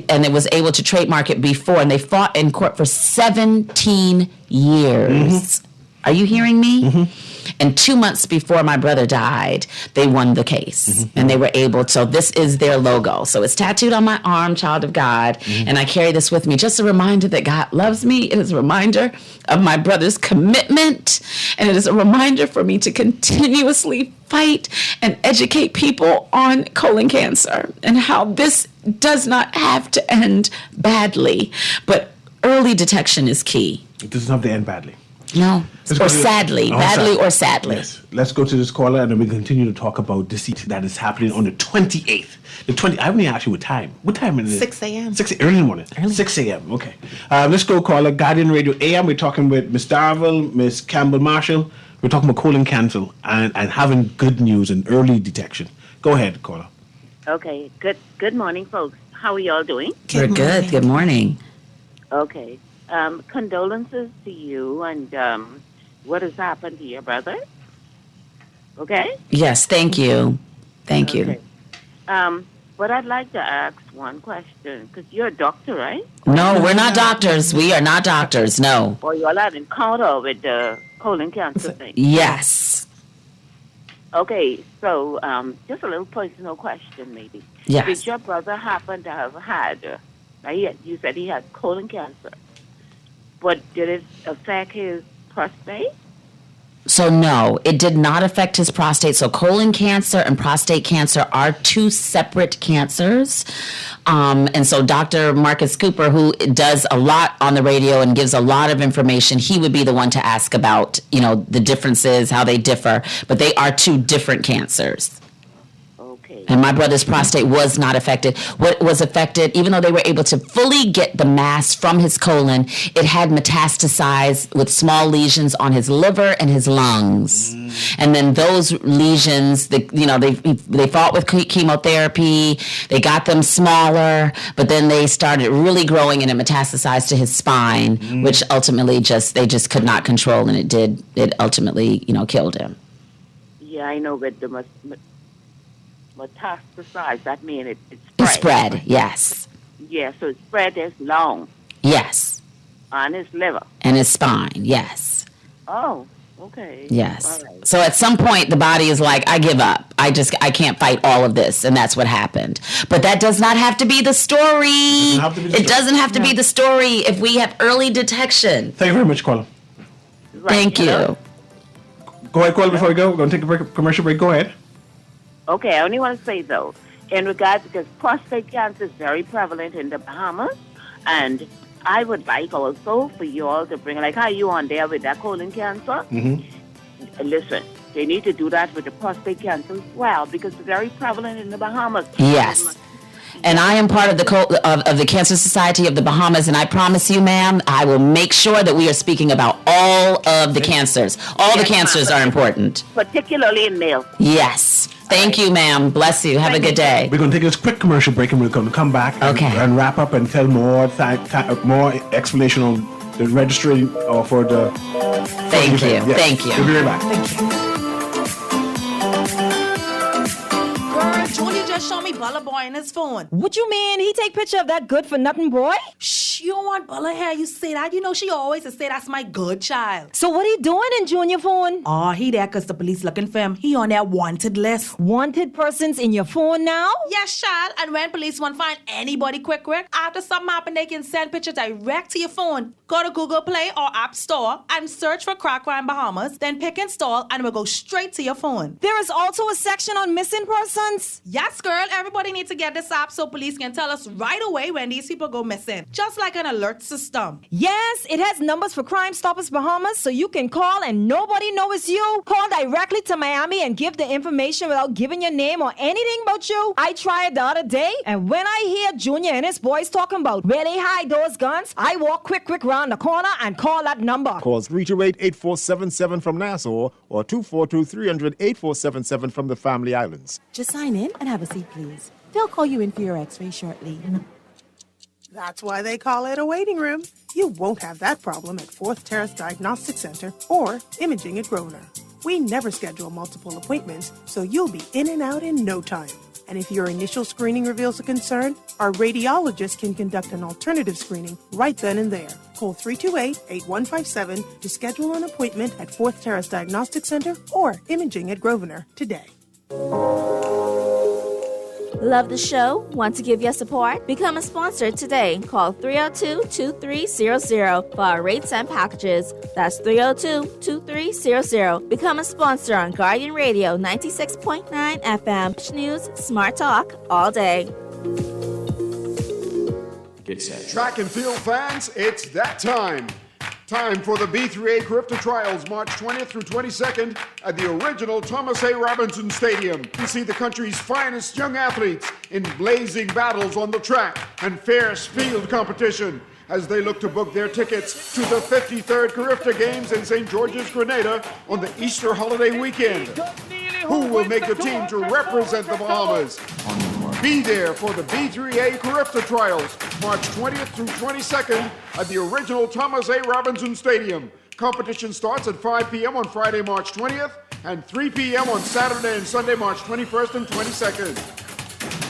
and it was able to trademark it before, and they fought in court for 17 years. Are you hearing me? And 2 months before my brother died, they won the case. And they were able to, so this is their logo. So it's tattooed on my arm, Child of God. And I carry this with me, just a reminder that God loves me. It is a reminder of my brother's commitment. And it is a reminder for me to continuously fight and educate people on colon cancer and how this does not have to end badly. But early detection is key. It doesn't have to end badly. No, or sadly, badly or sadly. Yes. Let's go to this caller, and then we continue to talk about deceit that is happening on the 28th. I haven't even asked you what time. What time is it? 6 a.m. Early in the morning. 6 a.m. Okay. Let's go caller. Guardian Radio AM. We're talking with Miss Darville, Miss Campbell Marshall. We're talking about colon cancer and having good news and early detection. Go ahead, caller. Okay. Good morning, folks. How are y'all doing? We're good. Good morning. Okay. Condolences to you and what has happened to your brother. Okay? Yes, thank you. Thank you. But I'd like to ask one question, because you're a doctor, right? No, we're not doctors. We are not doctors, no. Or you all had an encounter with the colon cancer thing? Yes. Okay, so just a little personal question, maybe. Yes. Did your brother happen to have had, you said he had colon cancer, but did it affect his prostate? So no, it did not affect his prostate. So colon cancer and prostate cancer are two separate cancers. And so Dr. Marcus Cooper, who does a lot on the radio and gives a lot of information, he would be the one to ask about, the differences, how they differ. But they are two different cancers. And my brother's prostate was not affected. What was affected, even though they were able to fully get the mass from his colon, it had metastasized with small lesions on his liver and his lungs. And then those lesions, they fought with chemotherapy. They got them smaller, but then they started really growing and it metastasized to his spine, which ultimately they just could not control, and it ultimately, killed him. Yeah, I know, but the metastasized, that means it spread. It spread, yes. Yeah, so it spread his lung. Yes. On his liver. And his spine, yes. Oh, okay. Yes. All right. So at some point, the body is like, I give up. I can't fight all of this. And that's what happened. But that does not have to be the story. It doesn't have to be the story if we have early detection. Thank you very much, caller. Right. Thank you. Go ahead, caller, before we go. We're going to take a commercial break. Go ahead. Okay, I only want to say, though, in regards, because prostate cancer is very prevalent in the Bahamas, and I would like also for you all to bring, like how you on there with that colon cancer. Listen, they need to do that with the prostate cancer as well, because it's very prevalent in the Bahamas. Yes. And I am part of the Cancer Society of the Bahamas, and I promise you, ma'am, I will make sure that we are speaking about all of the cancers. All the cancers are important. Particularly in males. Yes. Thank you, ma'am. Bless you. Have a good day. We're going to take this quick commercial break, and we're going to come back and wrap up and tell more explanation on the registry for the... Thank you. Yes. Thank you. We'll be right back. Thank you. Julie just showed me Bella Boy in his phone. What you mean? He take picture of that good-for-nothing boy? Shh, you don't want Bella here. You say that. You know she always say that's my good child. So what he doing in Junior phone? Oh, he there because the police looking for him. He on their wanted list. Wanted persons in your phone now? Yes, child. And when police want to find anybody quick, after something happen, they can send picture direct to your phone. Go to Google Play or App Store and search for Crack Crime Bahamas. Then pick install and it will go straight to your phone. There is also a section on missing persons? Yes, girl. Everybody needs to get this app so police can tell us right away when these people go missing. Just like an alert system. Yes, it has numbers for Crime Stoppers Bahamas, so you can call and nobody knows it's you. Call directly to Miami and give the information without giving your name or anything about you. I tried the other day, and when I hear Junior and his boys talking about where they hide those guns, I walk quick round the corner and call that number. Call 328-8477 from Nassau or 242-300-8477 from the Family Islands. Just sign in and have a seat, please. They'll call you in for your x-ray shortly. That's why they call it a waiting room. You won't have that problem at 4th Terrace Diagnostic Center or Imaging at Grosvenor. We never schedule multiple appointments, so you'll be in and out in no time. And if your initial screening reveals a concern, our radiologist can conduct an alternative screening right then and there. Call 328-8157 to schedule an appointment at 4th Terrace Diagnostic Center or Imaging at Grosvenor today. Love the show? Want to give your support? Become a sponsor today. Call 302-2300 for our rates and packages. That's 302-2300. Become a sponsor on Guardian Radio 96.9 FM. News, Smart Talk, all day. Get set. Track and field fans, it's that time. Time for the B3A Carifta Trials, March 20th through 22nd at the original Thomas A. Robinson Stadium. You see the country's finest young athletes in blazing battles on the track and fierce field competition as they look to book their tickets to the 53rd Carifta Games in St. George's, Grenada on the Easter holiday weekend. Who will make the team to represent the Bahamas? Be there for the B3A Carifta Trials, March 20th through 22nd at the original Thomas A. Robinson Stadium. Competition starts at 5 p.m. on Friday, March 20th, and 3 p.m. on Saturday and Sunday, March 21st and 22nd.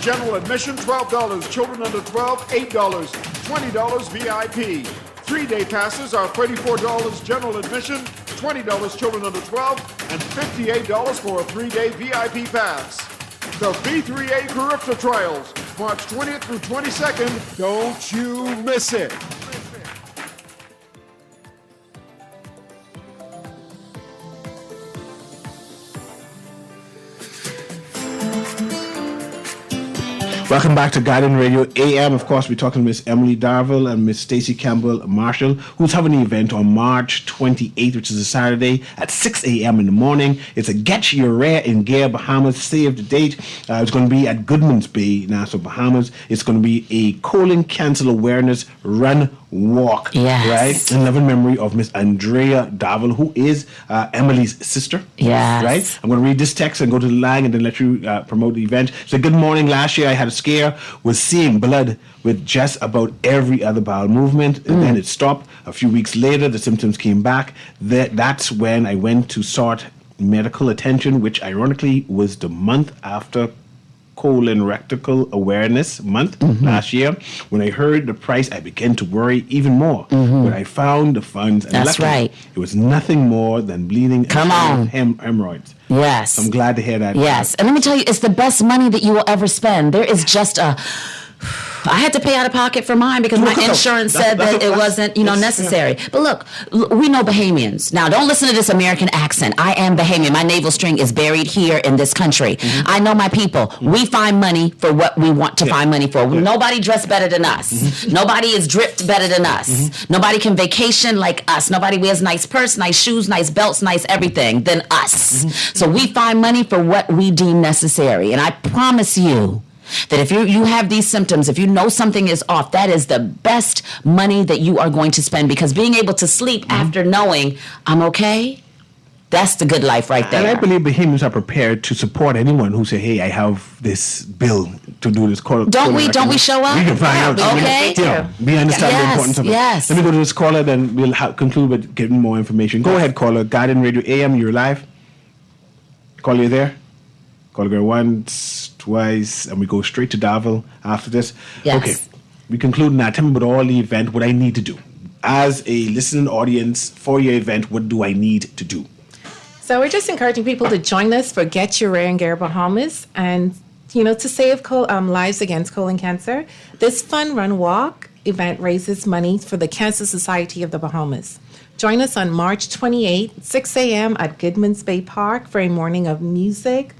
General admission, $12. Children under 12, $8. $20 VIP. 3-day passes are $34 general admission, $20 children under 12, and $58 for a 3-day VIP pass. The B3A Carifta Trials, March 20th through 22nd. Don't you miss it. Welcome back to Guardian Radio AM. Of course, we're talking to Miss Emily Darville and Miss Stacey Campbell Marshall, who's having an event on March 28th, which is a Saturday at 6 a.m. in the morning. It's a Get Your Rare in Gare, Bahamas. Save the date. It's going to be at Goodman's Bay, Nassau, Bahamas. It's going to be a colon cancer awareness run walk, yes, right? In loving memory of Miss Andrea Darville, who is Emily's sister. Yes. Right? I'm going to read this text and go to the line and then let you promote the event. So, good morning. Last year I had a scare with seeing blood with just about every other bowel movement, and then it stopped. A few weeks later, the symptoms came back. That's when I went to sought medical attention, which ironically was the month after colon rectal awareness month last year. When I heard the price, I began to worry even more. But I found the funds, and that's luckily, right. It was nothing more than bleeding hemorrhoids. Yes. I'm glad to hear that. Yes. And let me tell you, it's the best money that you will ever spend. There is just I had to pay out of pocket for mine because my insurance said that it wasn't, necessary. Yeah. But look, we know Bahamians. Now, don't listen to this American accent. I am Bahamian. My navel string is buried here in this country. I know my people. We find money for what we want to find money for. Nobody dressed better than us. Nobody is dripped better than us. Nobody can vacation like us. Nobody wears nice purse, nice shoes, nice belts, nice everything than us. So we find money for what we deem necessary. And I promise you that if you have these symptoms, if you know something is off, that is the best money that you are going to spend, because being able to sleep after knowing I'm okay, that's the good life right there. And I believe Bahamians are prepared to support anyone who say, hey, I have this bill to do this call. Don't we show up? We can find out. Okay. We understand the importance of it. Yes. Let me go to this caller, then we'll conclude with getting more information. Go ahead, caller. Guardian Radio AM, you're live. Caller, you there? Caller, girl, once, twice, and we go straight to Darville after this. Yes. Okay, we conclude now. Tell me about all the event, what I need to do. As a listening audience for your event, what do I need to do? So we're just encouraging people to join us for Get Your Rare in Gare, Bahamas, and, to save lives against colon cancer. This fun run walk event raises money for the Cancer Society of the Bahamas. Join us on March 28th, 6 a.m. at Goodman's Bay Park for a morning of music,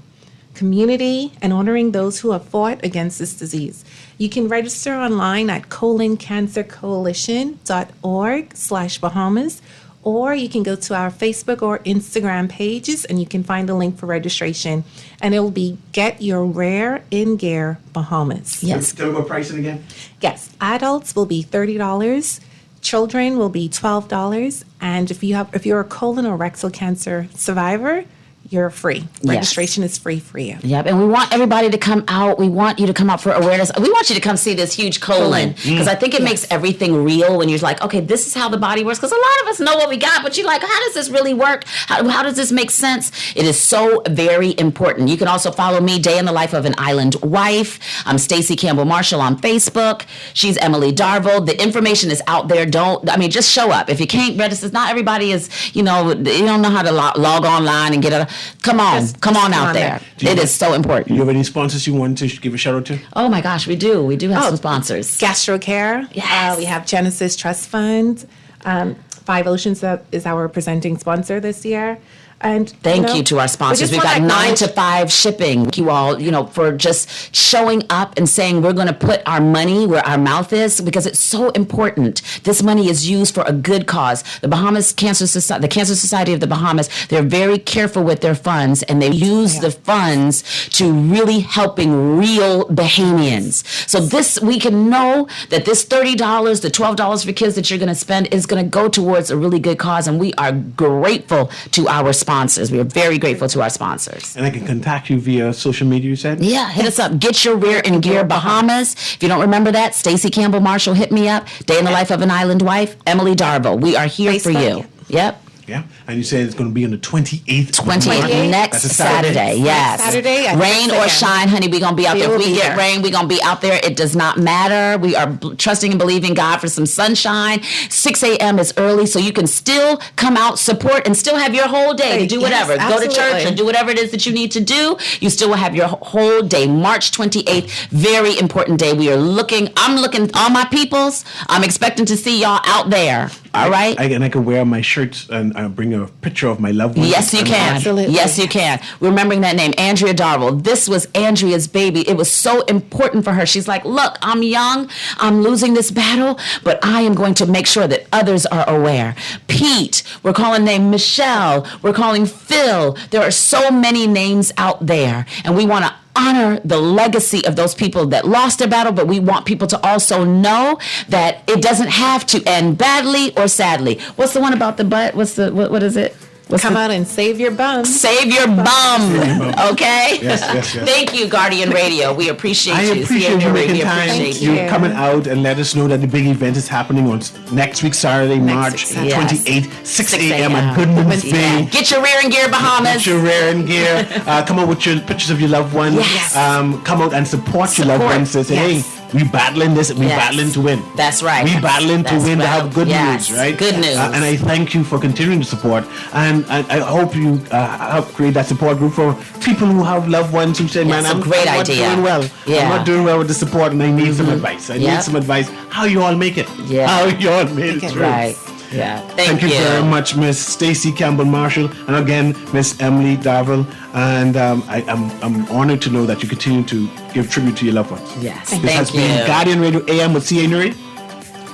community, and honoring those who have fought against this disease. You can register online at coloncancercoalition.org/Bahamas, or you can go to our Facebook or Instagram pages and you can find a link for registration. And it will be Get Your Rare in Gare, Bahamas. Yes. Tell me about pricing again. Yes. Adults will be $30. Children will be $12. And if you're a colon or rectal cancer survivor, you're free. Registration is free for you. Yep, and we want everybody to come out. We want you to come out for awareness. We want you to come see this huge colon because I think it makes everything real when you're like, okay, this is how the body works. Because a lot of us know what we got, but you're like, how does this really work? How does this make sense? It is so very important. You can also follow me, Day in the Life of an Island Wife. I'm Stacey Campbell Marshall on Facebook. She's Emily Darville. The information is out there. Just show up. If you can't register, not everybody is, you don't know how to log online and get it. Come on out there. It is so important. Do you have any sponsors you want to give a shout out to? Oh my gosh, we do. We do have some sponsors. GastroCare. Yes. We have Genesis Trust Fund. Five Oceans is our presenting sponsor this year. And thank you to our sponsors. We've got 9 to 5 shipping. Thank you all, for just showing up and saying we're going to put our money where our mouth is because it's so important. This money is used for a good cause. The Bahamas Cancer Society, the Cancer Society of the Bahamas, they're very careful with their funds and they use the funds to really helping real Bahamians. So we can know that this $30, the $12 for kids that you're going to spend is going to go towards a really good cause, and we are grateful to our sponsors. We are very grateful to our sponsors. And I can contact you via social media, you said? Yeah, hit us up. Get Your Rear in Gear Bahamas. If you don't remember that, Stacey Campbell Marshall, hit me up. Day in the Life of an Island Wife, Emily Darville. We are here for you. Yep. Yeah, and you said it's going to be on the 28th. 28th, next Saturday. Yes. Saturday. Rain or shine, honey, we're going to be out there. If we get rain, we're going to be out there. It does not matter. We are trusting and believing God for some sunshine. 6 a.m. is early, so you can still come out, support, and still have your whole day to do whatever. Go to church and do whatever it is that you need to do. You still will have your whole day. March 28th, very important day. I'm looking, all my peoples, I'm expecting to see y'all out there. All right? I can wear my shirt and bring a picture of my loved one. Yes, you can. Absolutely. Yes, you can. Remembering that name, Andrea Darville. This was Andrea's baby. It was so important for her. She's like, look, I'm young. I'm losing this battle, but I am going to make sure that others are aware. Pete, we're calling name Michelle. We're calling Phil. There are so many names out there, and we want to honor the legacy of those people that lost their battle, but we want people to also know that it doesn't have to end badly or sadly. What's the one about the butt? What is it? Come out and save your bum. Save your bum. Okay? Yes. Thank you, Guardian Radio. We appreciate I you. appreciate you making time. Appreciate You coming out and let us know that the big event is happening on next week, Saturday, March 28th, 6 a.m. at Goodman's Bay. Get your rear and gear, Bahamas. Get your rear and gear. Come out with your pictures of your loved ones. Yes. Come out and support your loved ones. Say, hey, we battling this. We battling to win. That's right. We battling to win to have good news, right? Good news. And I thank you for continuing to support. And I hope you help create that support group for people who have loved ones who say, man, I'm not doing well. I'm not doing well with the support and I need some advice. I need some advice. How you all make it. How you all made it through. Right. Yeah. Thank you very much, Miss Stacey Campbell Marshall, and again, Miss Emily Darville. And I'm honored to know that you continue to give tribute to your loved ones. Yes. This has been Guardian Radio AM with C.A. Newry.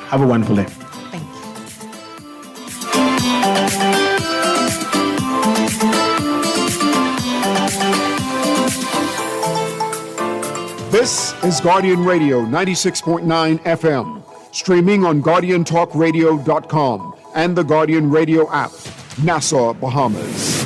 Have a wonderful day. Thank you. This is Guardian Radio 96.9 FM. Streaming on GuardianTalkRadio.com and the Guardian Radio app, Nassau, Bahamas.